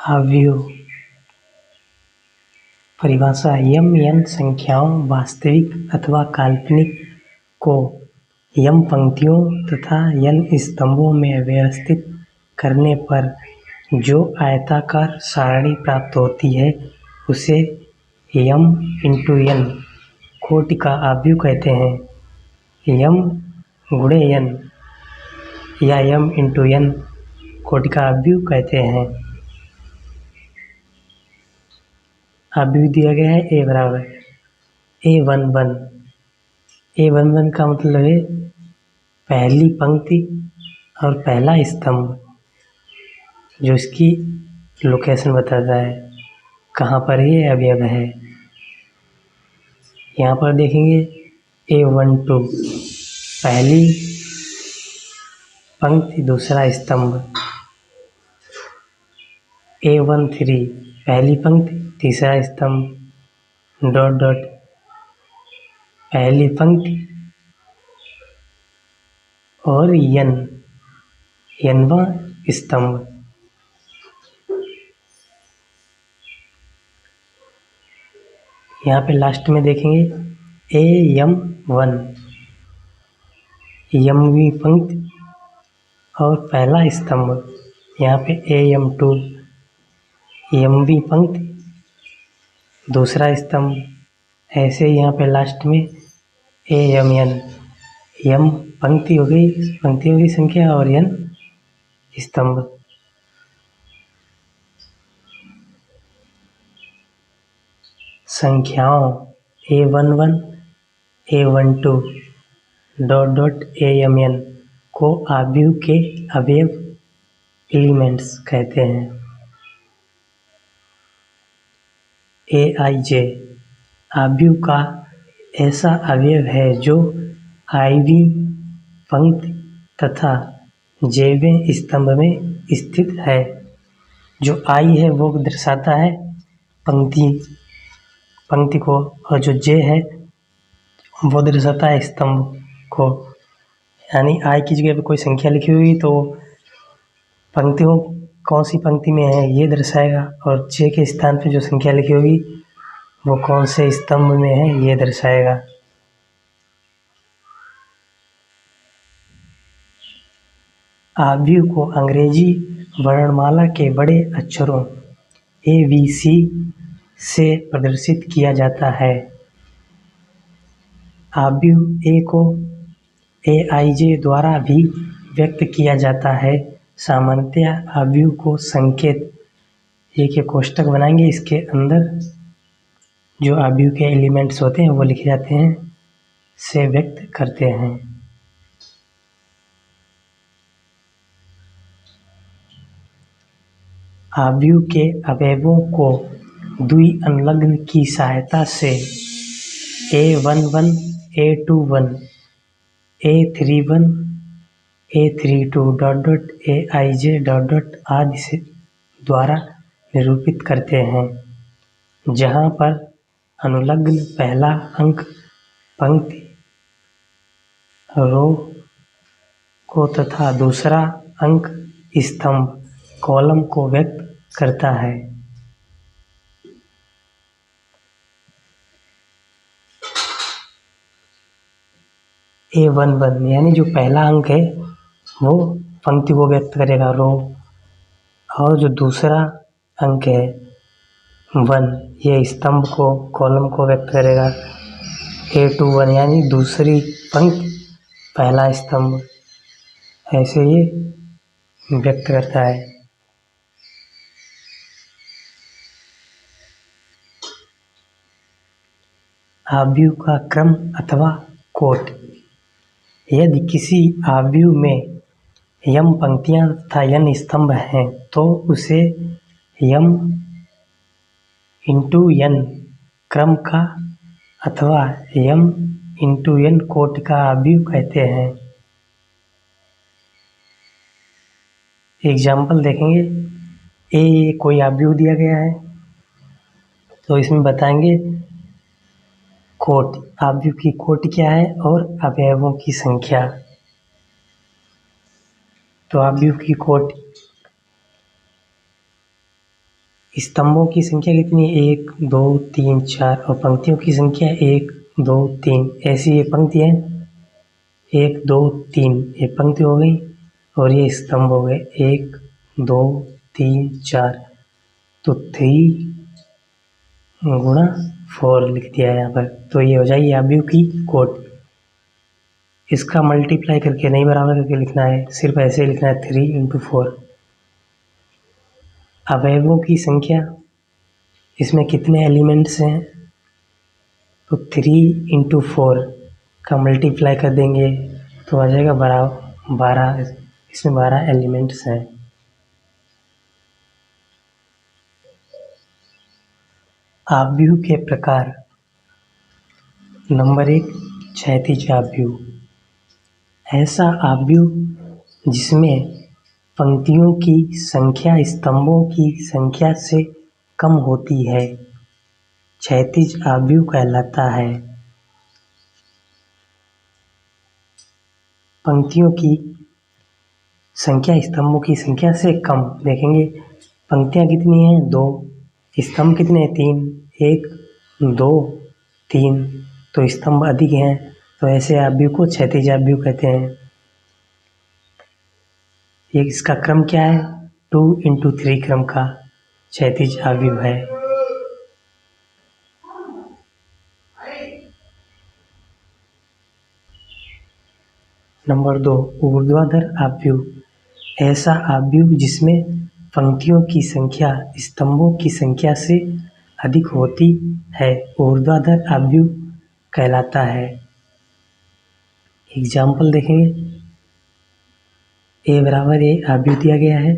अवयव परिभाषा m n संख्याओं वास्तविक अथवा काल्पनिक को m पंक्तियों तथा n स्तंभों में व्यवस्थित करने पर जो आयताकार सारणी प्राप्त होती है उसे m × n कोटि का अवयव कहते हैं। m × n या m × n कोटि का अवयव कहते हैं। अवयव दिया गया है a बराबर a11। a11 का मतलब है पहली पंक्ति और पहला स्तंभ, जो इसकी लोकेशन बताता है कहाँ पर ये अवयव है। यहाँ पर देखेंगे a12 पहली पंक्ति दूसरा स्तंभ, a13 पहली पंक्ति तीसरा स्तंभ, डॉट डॉट पहली पंक्ति और n वां स्तंभ। यहाँ पे लास्ट में देखेंगे am1 mवीं पंक्ति और पहला स्तंभ। यहाँ पे am2 mवीं पंक्ति दूसरा स्तंभ। ऐसे यहाँ पे लास्ट में amn m पंक्ति हो गई, पंक्तियों की संख्या और n स्तंभ। संख्याओं a11 a12 dot dot amn को अवयव के अवयव एलिमेंट्स कहते हैं। aij अवयव का ऐसा अवयव है जो iवीं पंक्ति तथा jवें स्तंभ में स्थित है। जो i है वो दर्शाता है पंक्ति को, और जो j है वो दर्शाता है स्तंभ को। यानी i की जगह पे कोई संख्या लिखी हुई तो पंक्तियों कौन सी पंक्ति में है ये दर्शाएगा, और j के स्थान पे जो संख्या लिखी होगी वो कौन से स्तंभ में है ये दर्शाएगा। अवयव को अंग्रेजी वर्णमाला के बड़े अक्षरों ABC से प्रदर्शित किया जाता है। अवयव A को aij द्वारा भी व्यक्त किया जाता है। सामान्यतः अवयव को संकेत A के कोष्ठक बनाएंगे, इसके अंदर जो अवयव के एलिमेंट्स होते हैं वो लिखे जाते हैं, से व्यक्त करते हैं। अवयव के अवयवों को द्वि-अनुलग्न की सहायता से a11 a21 a31 a32 dot dot aij dot dot आदि से द्वारा निरूपित करते हैं, जहाँ पर अनुलग्न पहला अंक पंक्ति रो को तथा दूसरा अंक स्तंभ कॉलम को व्यक्त करता है। a11 यानी जो पहला अंक है वो पंक्ति को व्यक्त करेगा, रो, और जो दूसरा अंक है 1 ये स्तंभ को, कॉलम को व्यक्त करेगा। a21 यानी दूसरी पंक्ति पहला स्तंभ, ऐसे ये व्यक्त करता है। अवयव का क्रम अथवा कोट। यदि किसी अवयव में m पंक्तियां तथा n स्तंभ हैं तो उसे m × n क्रम का अथवा m × n कोटि का अवयव कहते हैं। एग्जाम्पल देखेंगे। ए कोई अवयव दिया गया है तो इसमें बताएंगे कोटि, अवयव की कोटि क्या है और अवयवों की संख्या। तो अवयव की कोटि स्तंभों की संख्या कितनी है? 1 2 3 4 और पंक्तियों की संख्या 1 2 3। ऐसी ये पंक्ति है 1 2 3, ये पंक्ति हो गई और ये स्तंभ हो गए 1 2 3 4। तो 3 गुणा 4 लिख दिया है यहाँ पर। तो ये हो जाएगी आव्यूह की कोटि। इसका मल्टीप्लाई करके नहीं बराबर करके लिखना है, सिर्फ ऐसे लिखना है 3 × 4। अवयवों की संख्या, इसमें कितने एलिमेंट्स हैं? तो 3 × 4 का मल्टीप्लाई कर देंगे तो आ जाएगा 12। इसमें 12 एलिमेंट्स हैं। आव्यूह के प्रकार। नंबर 1, क्षैतिज आव्यूह। ऐसा आव्यूह जिसमें पंक्तियों की संख्या स्तंभों की संख्या से कम होती है, क्षैतिज आव्यूह कहलाता है। पंक्तियों की संख्या स्तंभों की संख्या से कम। देखेंगे पंक्तियाँ कितनी हैं? 2, स्तंभ कितने हैं? 3, 1 2 3, तो स्तंभ अधिक हैं, तो ऐसे आव्यूह को क्षैतिज आव्यूह कहते हैं। ये इसका क्रम क्या है? 2 × 3 क्रम का क्षैतिज आव्यूह है। नंबर 2, ऊर्ध्वाधर आव्यूह। ऐसा आव्यूह जिसमें पंक्तियों की संख्या स्तंभों की संख्या से अधिक होती है, ऊर्ध्वाधर आव्यूह कहलाता है। एग्जाम्पल देखेंगे। A बराबर A आव्यूह दिया गया है,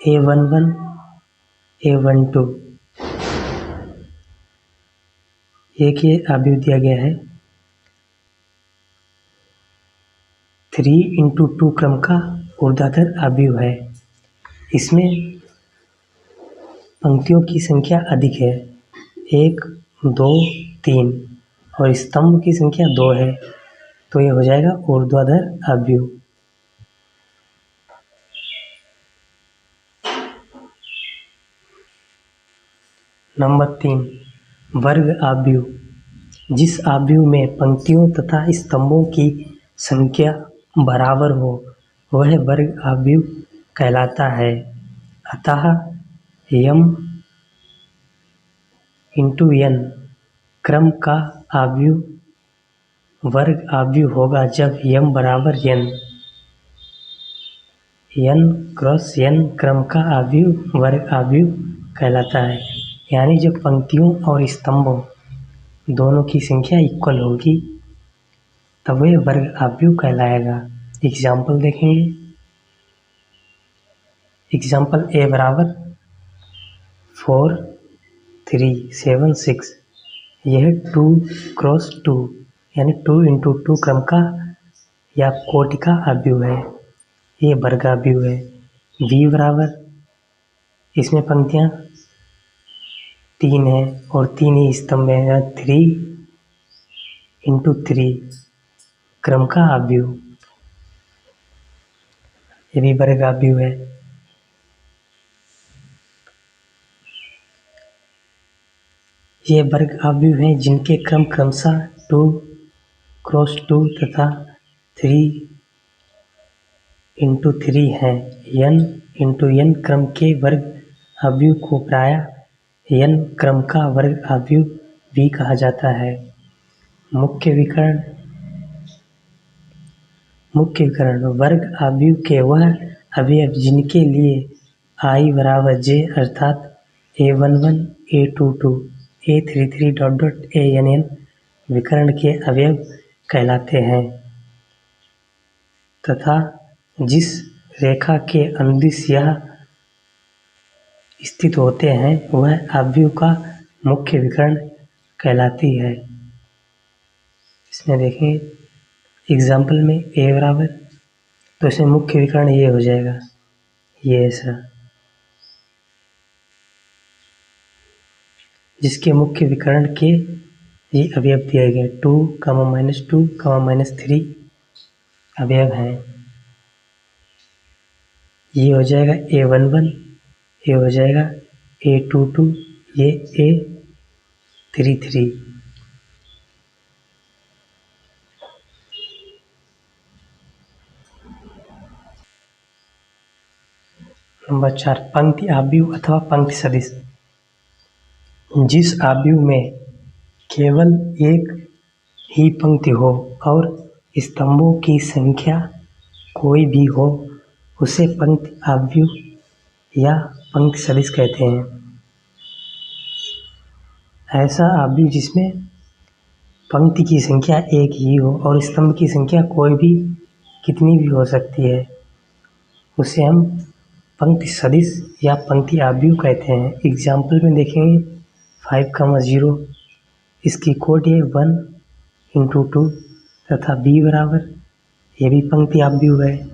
A11 A12। एक ये आव्यूह दिया गया है 3 × 2 क्रम का ऊर्ध्वाधर आव्यूह है। इसमें पंक्तियों की संख्या अधिक है, 1 2 3, और स्तंभ की संख्या 2 है, तो ये हो जाएगा ऊर्ध्वाधर आव्यूह। नंबर 3, वर्ग आव्यूह। जिस आव्यूह में पंक्तियों तथा स्तंभों की संख्या बराबर हो, वह वर्ग आव्यूह कहलाता है। अतः m × n क्रम का आव्यूह वर्ग आव्यूह होगा जब m बराबर n। n × n क्रम का आव्यूह वर्ग आव्यूह कहलाता है। यानी जब पंक्तियों और स्तंभों दोनों की संख्या इक्वल होगी तब वह वर्ग आव्यूह कहलाएगा। एग्जाम्पल देखेंगे। एग्जाम्पल A बराबर 4 3 7 6, यह 2 × 2 यानी 2 × 2 क्रम का या कोटि का आव्यूह है, ये वर्ग आव्यूह है। V बराबर, इसमें पंक्तियाँ 3 हैं और 3 ही स्तंभ हैं, 3 × 3 क्रम का आव्यूह, ये भी वर्ग आव्यूह है। ये वर्ग आव्यूह हैं जिनके क्रम क्रमशः 2 × 2 तथा 3 × 3 हैं। n × n क्रम के वर्ग आव्यूह को प्रायः n क्रम का वर्ग आव्यूह भी कहा जाता है। मुख्य विकर्ण वर्ग आव्यूह के वह अवयव जिनके लिए I = j अर्थात A11 A22 A33 ANN विकर्ण के अवयव कहलाते हैं तथा जिस रेखा के अनुदिश यह स्थित होते हैं वह आव्यूह का मुख्य विकर्ण कहलाती है। इसमें देखें एग्जाम्पल में A बराबर, तो इसमें मुख्य विकर्ण ये हो जाएगा, ये ऐसा, जिसके मुख्य विकर्ण के ये अवयव दिए गए 2, -2, -3 अवयव हैं। ये हो जाएगा A11 ये हो जाएगा A22, ये A33। नंबर 4, पंक्ति आव्यूह अथवा पंक्ति सदिश। जिस आव्यूह में केवल एक ही पंक्ति हो और स्तंभों की संख्या कोई भी हो, उसे पंक्ति आव्यूह या पंक्ति सदिश कहते हैं। ऐसा आव्यूह जिसमें पंक्ति की संख्या एक ही हो और स्तंभ की संख्या कोई भी कितनी भी हो सकती है, उसे हम पंक्ति सदिश या पंक्ति आव्यूह कहते हैं। एग्जाम्पल में देखेंगे 5,0, इसकी कोड है 1/2 तथा b बराबर, ये भी पंक्ति आव्यूह है,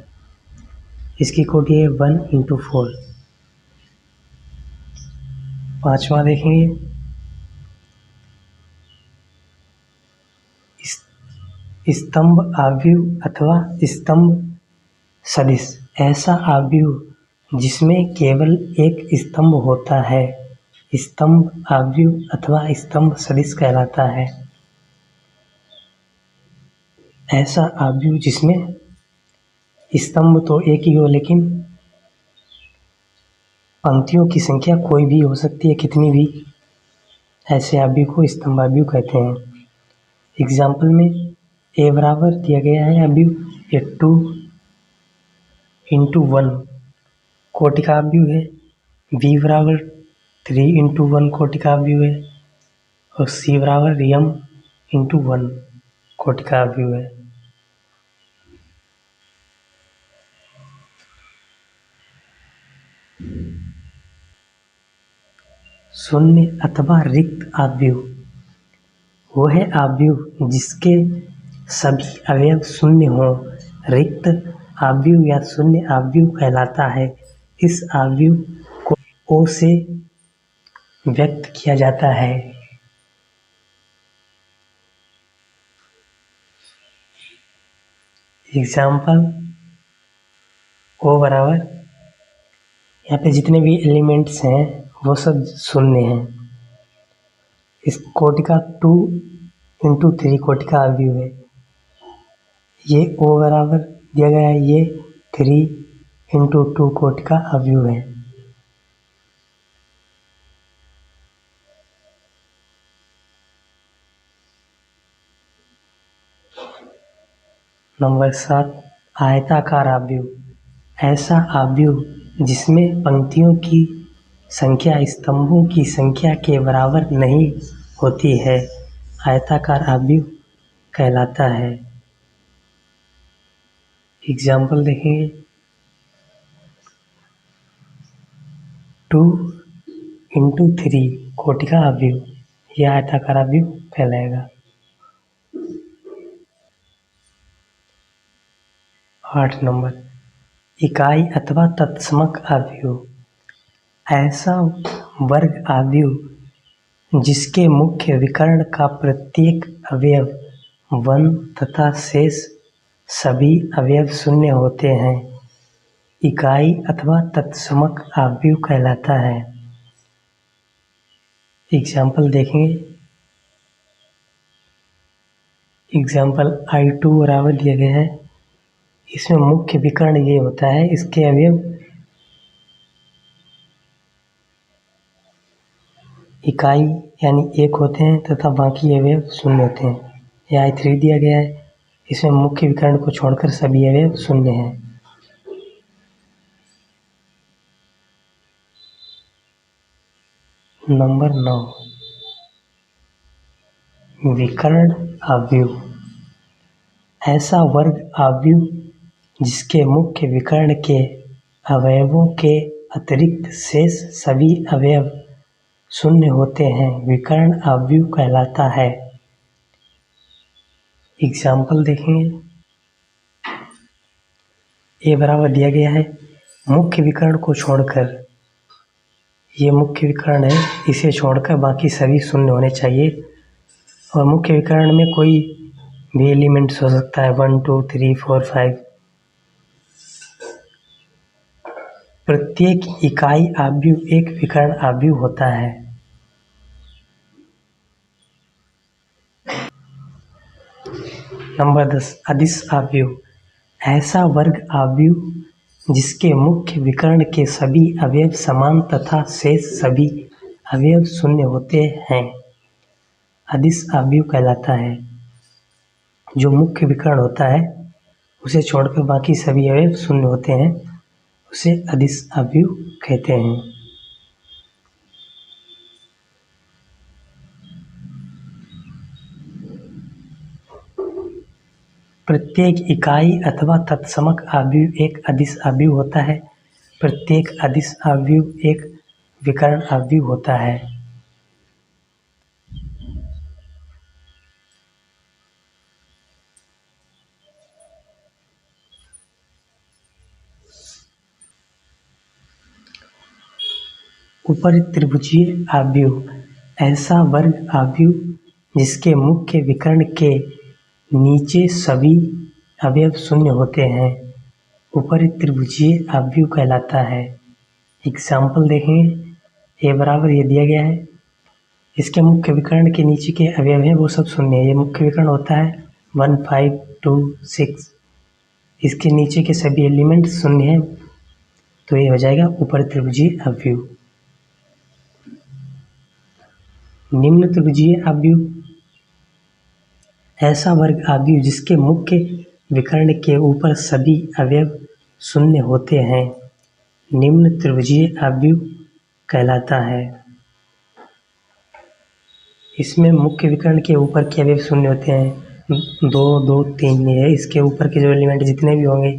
इसकी कोड है 1/4। पांचवा देखेंगे स्तंभ आव्यूह अथवा स्तंभ सदिश। ऐसा आव्यूह जिसमें केवल एक स्तंभ होता है स्तंभ आव्यूह अथवा स्तंभ सदिश कहलाता है। ऐसा आव्यूह जिसमें स्तंभ तो एक ही हो लेकिन पंक्तियों की संख्या कोई भी हो सकती है, कितनी भी, ऐसे आव्यूह को स्तंभ आव्यूह कहते हैं। एग्जाम्पल में a बराबर दिया गया है आव्यूह 2/1 कोटि का आव्यूह है, b बराबर 3/1 कोटि का आव्यूह है और c बराबर m/1 कोटि का आव्यूह है। शून्य अथवा रिक्त आव्यूह वो है आव्यूह जिसके सभी अवयव शून्य हों, रिक्त आव्यूह या शून्य आव्यूह कहलाता है। इस आव्यूह को O से व्यक्त किया जाता है। एग्जाम्पल O बराबर, यहाँ पे जितने भी एलिमेंट्स हैं वो सब शून्य हैं। इस कोटि का 2/3 कोटि का आव्यूह है। ये O बराबर दिया गया है, ये 3/2 कोटि का आव्यूह है। नंबर 7, आयताकार आव्यूह। ऐसा आव्यूह जिसमें पंक्तियों की संख्या स्तंभों की संख्या के बराबर नहीं होती है, आयताकार आव्यूह कहलाता है। एग्जाम्पल देखेंगे 2/3 कोटि का आव्यूह, यह आयताकार आव्यूह कहलाएगा। 8 नंबर, इकाई अथवा तत्समक आव्यूह। ऐसा वर्ग आव्यूह जिसके मुख्य विकर्ण का प्रत्येक अवयव 1 तथा शेष सभी अवयव शून्य होते हैं, इकाई अथवा तत्समक आव्यूह कहलाता है। एग्जाम्पल देखेंगे, एग्जाम्पल I2 बराबर दिया गया है, इसमें मुख्य विकर्ण ये होता है, इसके अवयव इकाई यानी 1 होते हैं तथा बाकी अवयव शून्य होते हैं। यह I3 दिया गया है, इसमें मुख्य विकर्ण को छोड़कर सभी अवयव शून्य हैं। नंबर 9, विकर्ण आव्यूह। ऐसा वर्ग आव्यूह जिसके मुख्य विकर्ण के अवयवों के अतिरिक्त शेष सभी अवयव शून्य होते हैं, विकर्ण आव्यूह कहलाता है। एग्जाम्पल देखेंगे, ए बराबर दिया गया है, मुख्य विकर्ण को छोड़कर, ये मुख्य विकर्ण है, इसे छोड़कर बाकी सभी शून्य होने चाहिए और मुख्य विकर्ण में कोई भी एलिमेंट्स हो सकता है 1 2 3 4 5। प्रत्येक इकाई आव्यूह एक विकर्ण आव्यूह होता है। नंबर 10 अदिश आव्यूह, ऐसा वर्ग आव्यूह जिसके मुख्य विकर्ण के सभी अवयव समान तथा शेष सभी अवयव शून्य होते हैं, अदिश आव्यूह कहलाता है। जो मुख्य विकर्ण होता है उसे छोड़कर बाकी सभी अवयव शून्य होते हैं, उसे अदिश आव्यूह कहते हैं। प्रत्येक इकाई अथवा तत्समक आव्यूह एक अदिश आव्यूह होता है। प्रत्येक अदिश आव्यूह एक विकर्ण आव्यूह होता है। उपरित त्रिभुजीय आव्यूह, ऐसा वर्ग आव्यूह जिसके मुख्य विकर्ण के नीचे सभी अवयव शून्य होते हैं, उपरित त्रिभुजीय आव्यूह कहलाता है। एग्जाम्पल देखेंगे, ए बराबर ये दिया गया है, इसके मुख्य विकर्ण के नीचे के अवयव हैं वो सब शून्य है। ये मुख्य विकर्ण होता है 1, 5, 2, 6, इसके नीचे के सभी एलिमेंट शून्य हैं, तो ये हो जाएगा उपरित त्रिभुजीय आव्यूह। निम्न त्रिभुजीय आव्यूह, ऐसा वर्ग आव्यूह जिसके मुख्य विकर्ण के ऊपर सभी अवयव शून्य होते हैं, निम्न त्रिभुजीय आव्यूह कहलाता है। इसमें मुख्य विकर्ण के ऊपर के अवयव शून्य होते हैं, 2, 2, 3 है। इसके ऊपर के जो एलिमेंट जितने भी होंगे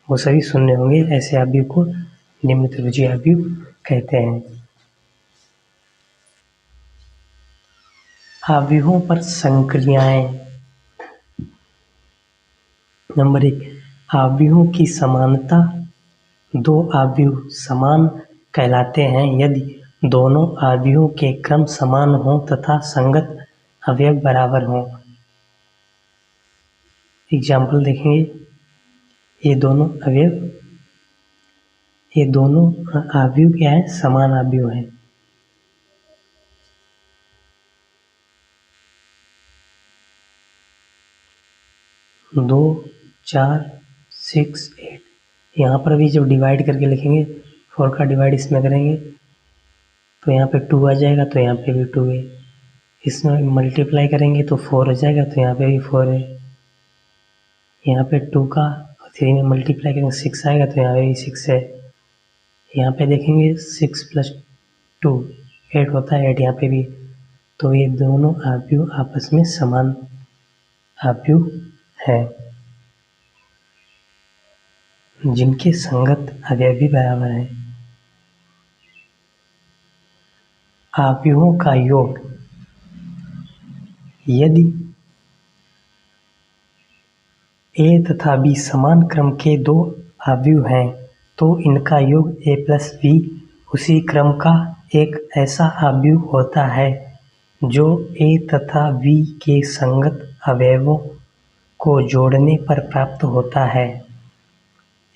वो सभी शून्य होंगे। ऐसे आव्यूह को निम्न त्रिभुजीय आव्यूह कहते हैं। आव्यूहों पर संक्रियाएं। नंबर 1, आव्यूहों की समानता। दो आव्यूह समान कहलाते हैं यदि दोनों आव्यूहों के क्रम समान हों तथा संगत अवयव बराबर हों। एग्जाम्पल देखेंगे, ये दोनों आव्यूह क्या है, समान आव्यूह हैं। दो, 4, 6, 8, यहाँ पर भी जब डिवाइड करके लिखेंगे 4 का डिवाइड इसमें करेंगे तो यहाँ पे 2 आ जाएगा, तो यहाँ पे भी 2 है। इसमें मल्टीप्लाई करेंगे तो 4 हो जाएगा, तो यहाँ पे भी 4 है। यहाँ पे 2 का 3 में मल्टीप्लाई करेंगे 6 आएगा, तो यहाँ पे भी 6 है। यहाँ पे देखेंगे 6 + 2 8 होता है, 8 यहाँ पे भी। तो ये दोनों आव्यूह आपस में समान आव्यूह हैं जिनके संगत अवयव भी बराबर हैं। आव्यूहों का योग, यदि A तथा B समान क्रम के दो आव्यूह हैं तो इनका योग A + B उसी क्रम का एक ऐसा आव्यूह होता है जो A तथा B के संगत अवयवों को जोड़ने पर प्राप्त होता है।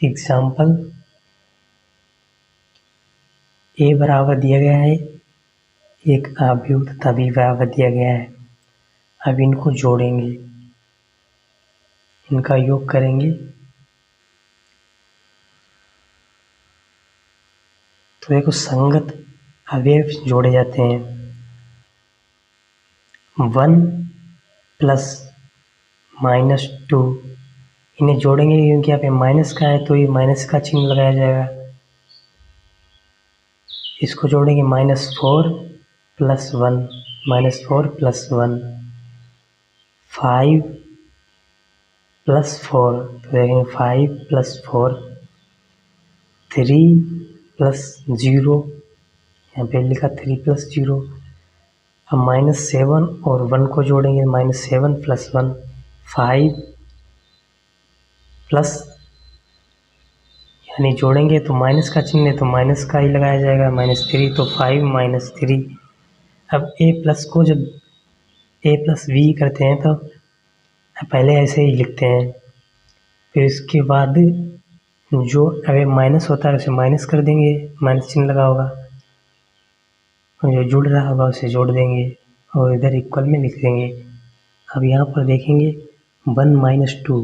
एग्जाम्पल, A बराबर दिया गया है एक आव्यूह तथा B बराबर दिया गया है। अब इनको जोड़ेंगे, इनका योग करेंगे तो देखो संगत अवयव जोड़े जाते हैं। 1 + -2, इन्हें जोड़ेंगे क्योंकि यहाँ पे माइनस का है तो ये माइनस का चिन्ह लगाया जाएगा। इसको जोड़ेंगे -4 + 1, -4 + 1, 5 + 4, तो देखेंगे 5 + 4, 3 + 0, यहाँ पे लिखा 3 + 0। अब -7 और 1 को जोड़ेंगे, -7 + 1, 5 प्लस, यानी जोड़ेंगे तो माइनस का चिन्ह है तो माइनस का ही लगाया जाएगा, -3, तो 5 - 3। अब A प्लस को जब A + B करते हैं तो पहले ऐसे ही लिखते हैं, फिर इसके बाद जो अगर माइनस होता है उसे माइनस कर देंगे, माइनस चिन्ह लगा होगा, और जो जुड़ रहा होगा उसे जोड़ देंगे और इधर इक्वल में लिख देंगे। अब यहाँ पर देखेंगे 1 - 2,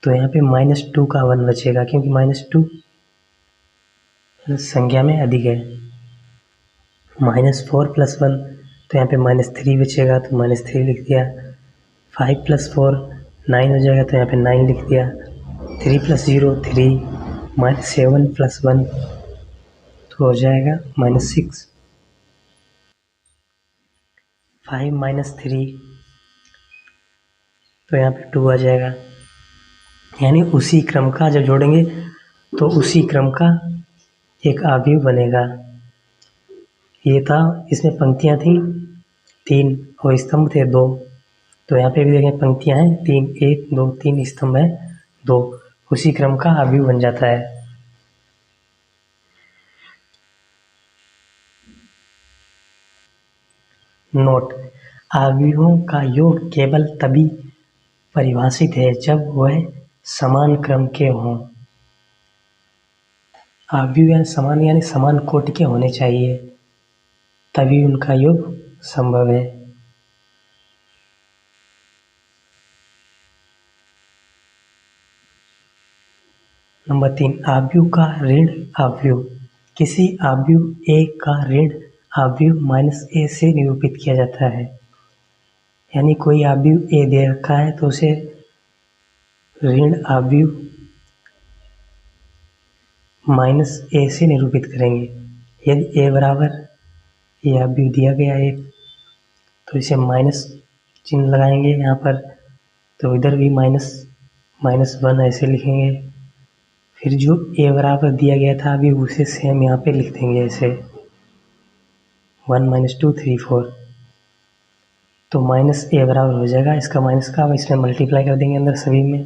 तो यहाँ पे -2 का 1 बचेगा क्योंकि -2 संख्या में अधिक है। -4 + 1, तो यहाँ पे -3 बचेगा तो -3 लिख दिया। 5 + 4 9 हो जाएगा तो यहाँ पे 9 लिख दिया। 3 + 0 3, -7 + 1 तो हो जाएगा -6। 5 - 3 तो यहाँ पे 2 आ जाएगा। यानी उसी क्रम का जब जोड़ेंगे तो उसी क्रम का एक अवयव बनेगा। ये था, इसमें पंक्तियाँ थी 3 और स्तंभ थे 2, तो यहाँ पे भी देखें पंक्तियाँ हैं 3, 1 2 3, स्तंभ है 2, उसी क्रम का अवयव बन जाता है। नोट: अवयवों का योग केवल तभी परिभाषित है जब वह समान क्रम के हों। अवयव यानी समान कोटि के होने चाहिए, तभी उनका योग संभव है। नंबर 3, अवयव का ऋण अवयव। किसी अवयव A का ऋण अवयव -A से निरूपित किया जाता है। यानी कोई अवयव A दे रखा है तो उसे ऋण अवयव -A से निरूपित करेंगे। यदि A बराबर ये अवयव दिया गया है तो इसे माइनस चिन्ह लगाएंगे यहाँ पर, तो इधर भी -1 ऐसे लिखेंगे। फिर जो A बराबर दिया गया था अभी उसे सेम यहाँ पे लिख देंगे ऐसे 1 - 2 3 4, तो -A बराबर हो जाएगा इसका माइनस का, अब इसमें मल्टीप्लाई कर देंगे अंदर सभी में,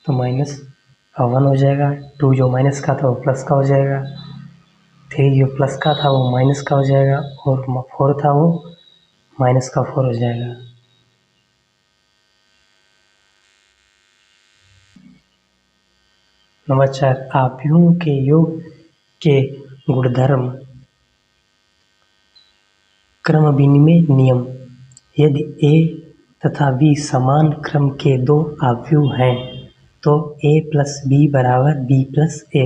तो -1 हो जाएगा। 2 जो माइनस का था वो प्लस का हो जाएगा, 3 जो प्लस का था वो माइनस का हो जाएगा, और 4 था वो -4 हो जाएगा। नंबर 4, अवयवों के योग के गुणधर्म। क्रम विनिमय नियम। यदि A तथा B समान क्रम के दो अवयव हैं तो A + B = B + A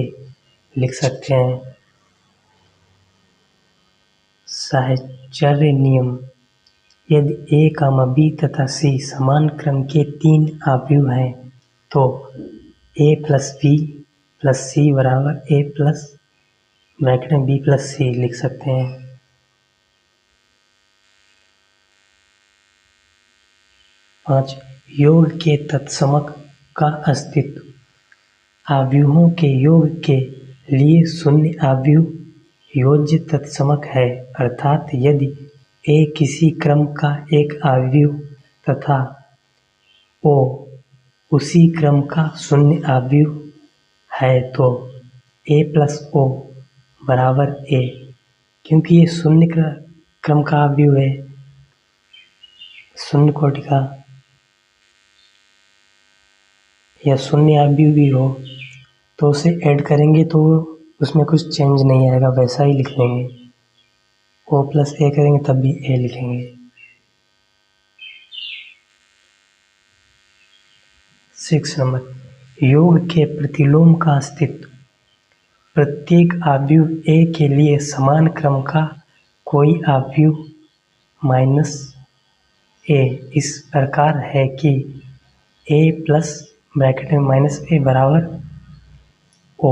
लिख सकते हैं। साहचर्य नियम। यदि A, B तथा C समान क्रम के 3 अवयव हैं तो A + B + C = A + B + C लिख सकते हैं। 5, योग के तत्समक का अस्तित्व। अवयवों के योग के लिए शून्य अवयव योज्य तत्समक है, अर्थात यदि A किसी क्रम का एक अवयव तथा O उसी क्रम का शून्य अवयव है तो A + O = A, क्योंकि ये शून्य क्रम का अवयव है, शून्य कोटि का, या शून्य अवयव भी हो तो उसे ऐड करेंगे तो उसमें कुछ चेंज नहीं आएगा, वैसा ही लिख लेंगे। O + A करेंगे तब भी A लिखेंगे। 6 नंबर, योग के प्रतिलोम का अस्तित्व। प्रत्येक अवयव A के लिए समान क्रम का कोई अवयव -A इस प्रकार है कि A + -A = O,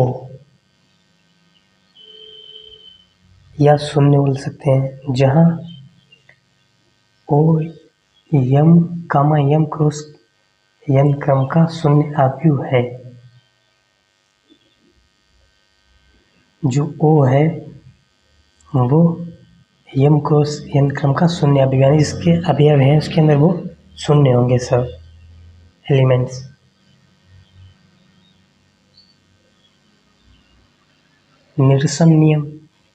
या शून्य बोल सकते हैं, जहाँ O m, × n क्रम का शून्य अवयव है। जो O है वो m × n क्रम का शून्य अवयव, यानी जिसके अवयव हैं उसके अंदर वो शून्य होंगे सब एलिमेंट्स। निरसन नियम।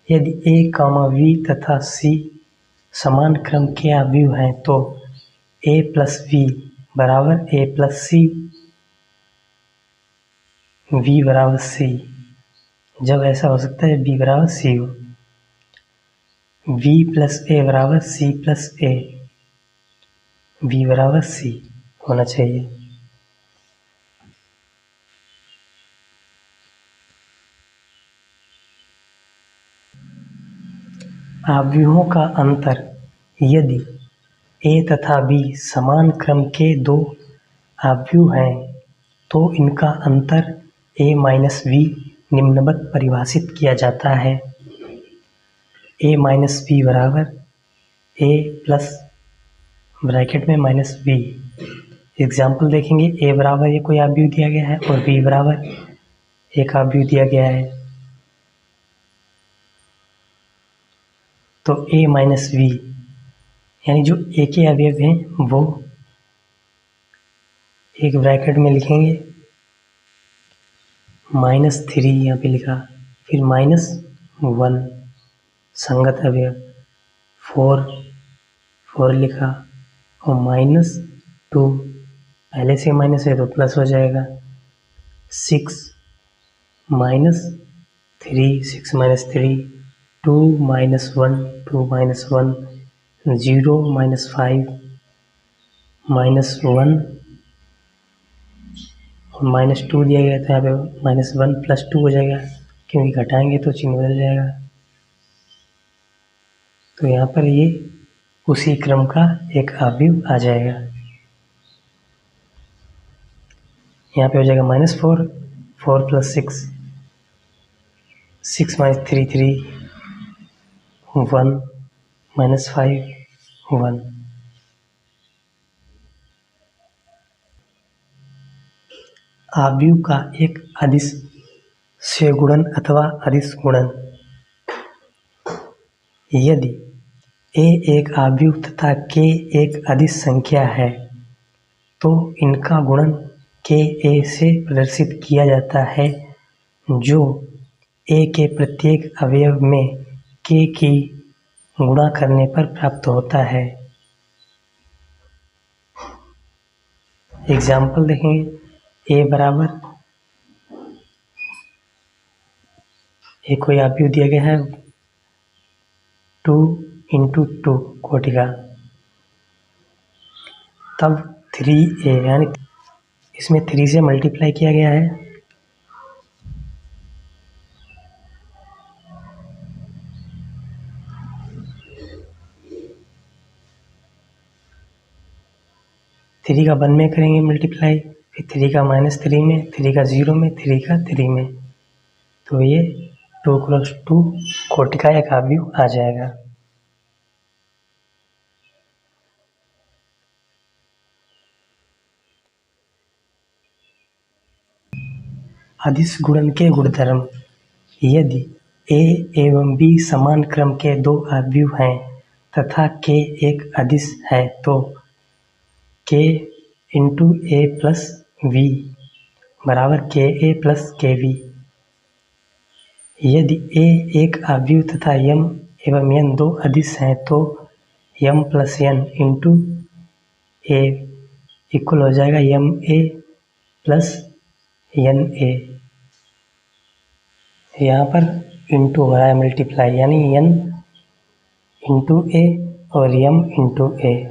यदि A, B तथा C समान क्रम के अवयव हैं तो A + B = A + C। v बराबर c, जब ऐसा हो सकता है b बराबर c हो। v प्लस a बराबर c प्लस a, v बराबर c होना चाहिए। आव्यूहों का अंतर यदि a तथा b समान क्रम के दो आव्यूह हैं तो इनका अंतर a माइनस b निम्नवत परिभाषित किया जाता है। a माइनस b बराबर a प्लस ब्रैकेट में माइनस b। एग्जाम्पल देखेंगे, a बराबर ये कोई आव्यूह दिया गया है और b बराबर एक आव्यूह दिया गया है, तो a माइनस b यानी जो a के अवयव हैं वो एक ब्रैकेट में लिखेंगे -3 यहाँ पे लिखा, फिर -1 संगत अवयव, 4 लिखा और -2 पहले से माइनस है तो प्लस हो जाएगा, 6 -3 6 -3 2 -1 2 -1 0 -5 -1 और -2 दिया गया था, यहाँ पे -1 + 2 हो जाएगा क्योंकि घटाएंगे तो चिन्ह बदल जाएगा। तो यहाँ पर ये उसी क्रम का एक आव्यूह आ जाएगा। यहाँ पे हो जाएगा -4 4 + 6 6 -3 3 1 -5 1। आव्यूह का एक अदिश स्वेगुणन अथवा अदिश गुणन यदि a एक आव्यूह तथा k एक अदिश संख्या है तो इनका गुणन ka से प्रदर्शित किया जाता है, जो a के प्रत्येक अवयव में k की गुणा करने पर प्राप्त होता है। एग्जाम्पल देखेंगे, a बराबर एक कोई आव्यूह दिया गया है 2 × 2 कोटि का, तब 3a यानी इसमें 3 से मल्टीप्लाई किया गया है, थ्री का 1 में करेंगे मल्टीप्लाई, फिर 3 का -3 में, 3 का 0 में, 3 का 3 में, तो ये 2 × 2 कोटि का एक आव्यूह आ जाएगा। अदिश गुणन के गुणधर्म यदि a एवं b समान क्रम के दो आव्यूह हैं तथा k एक अदिश है तो k × a + v बराबर ka + kv। यदि a एक आव्यूह तथा m एवं n दो अदिश हैं तो m + n × a इक्वल हो जाएगा ma + na। यहाँ पर इंटू हो रहा है मल्टीप्लाई, यानी n × a और m × a।